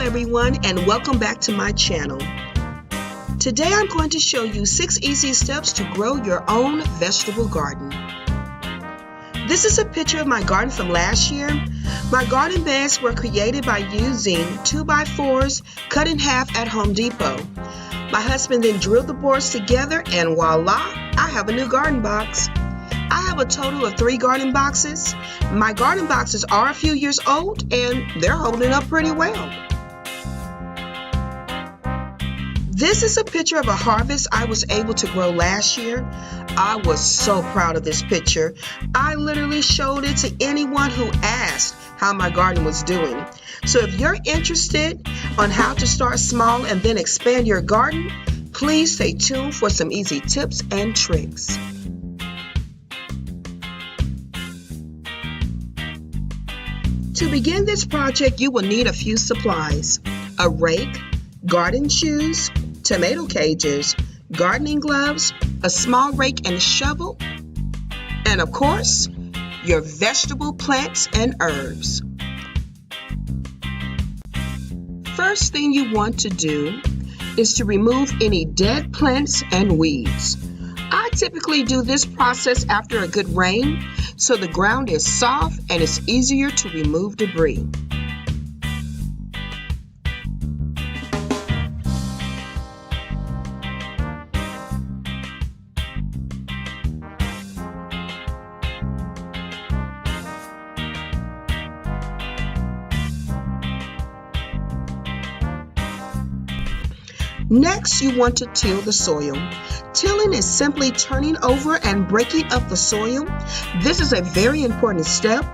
everyone, and welcome back to my channel. Today I'm going to show you 6 easy steps to grow your own vegetable garden. This is a picture of my garden from last year. My garden beds were created by using 2x4s cut in half at Home Depot. My husband then drilled the boards together and voila, I have a new garden box. I have a total of 3 garden boxes. My garden boxes are a few years old and they're holding up pretty well. This is a picture of a harvest I was able to grow last year. I was so proud of this picture. I literally showed it to anyone who asked how my garden was doing. So if you're interested on how to start small and then expand your garden, please stay tuned for some easy tips and tricks. To begin this project, you will need a few supplies: a rake, garden shoes, tomato cages, gardening gloves, a small rake and shovel, and of course, your vegetable plants and herbs. First thing you want to do is to remove any dead plants and weeds. I typically do this process after a good rain, so the ground is soft and it's easier to remove debris. Next, you want to till the soil. Tilling is simply turning over and breaking up the soil. This is a very important step.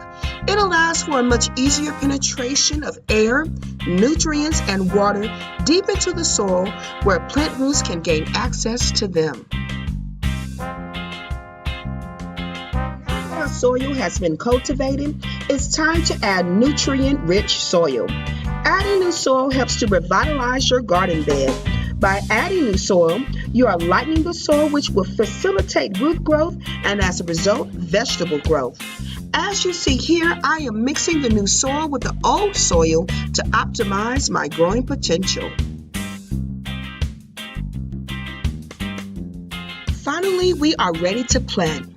It allows for a much easier penetration of air, nutrients, and water deep into the soil where plant roots can gain access to them. Now that our soil has been cultivated, it's time to add nutrient-rich soil. Adding new soil helps to revitalize your garden bed. By adding new soil, you are lightening the soil, which will facilitate root growth and as a result, vegetable growth. As you see here, I am mixing the new soil with the old soil to optimize my growing potential. Finally, we are ready to plant.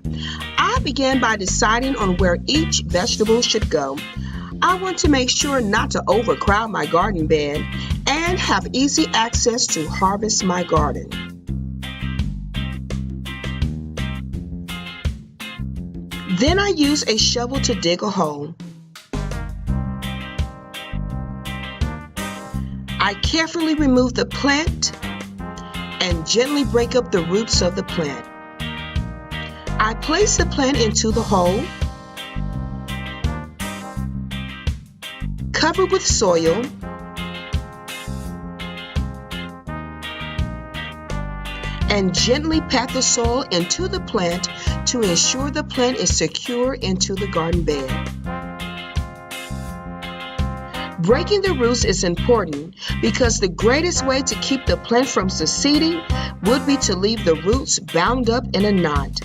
I began by deciding on where each vegetable should go. I want to make sure not to overcrowd my garden bed and have easy access to harvest my garden. Then I use a shovel to dig a hole. I carefully remove the plant and gently break up the roots of the plant. I place the plant into the hole, cover with soil, and gently pat the soil into the plant to ensure the plant is secure into the garden bed. Breaking the roots is important because the greatest way to keep the plant from succeeding would be to leave the roots bound up in a knot.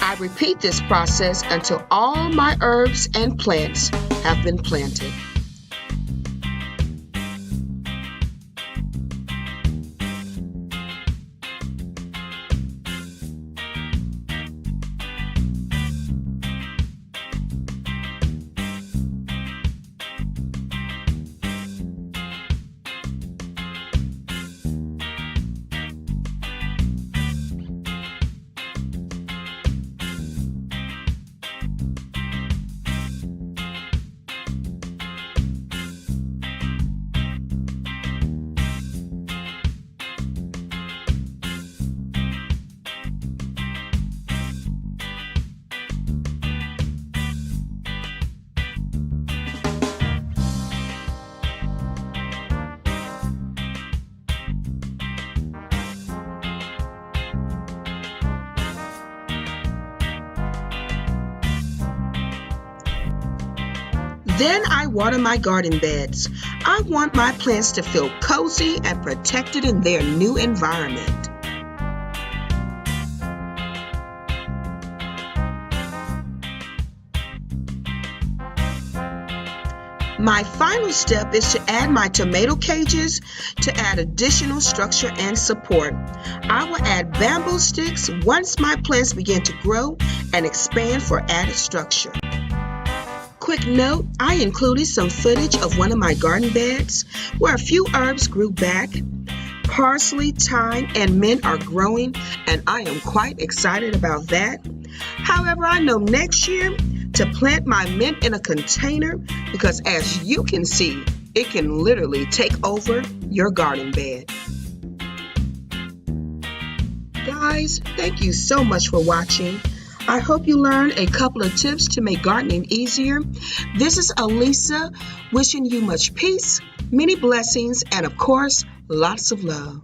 I repeat this process until all my herbs and plants have been planted. Then I water my garden beds. I want my plants to feel cozy and protected in their new environment. My final step is to add my tomato cages to add additional structure and support. I will add bamboo sticks once my plants begin to grow and expand for added structure. Quick note, I included some footage of one of my garden beds where a few herbs grew back. Parsley, thyme, and mint are growing, and I am quite excited about that. However, I know next year to plant my mint in a container because, as you can see, it can literally take over your garden bed. Guys, thank you so much for watching. I hope you learned a couple of tips to make gardening easier. This is Alisa wishing you much peace, many blessings, and of course, lots of love.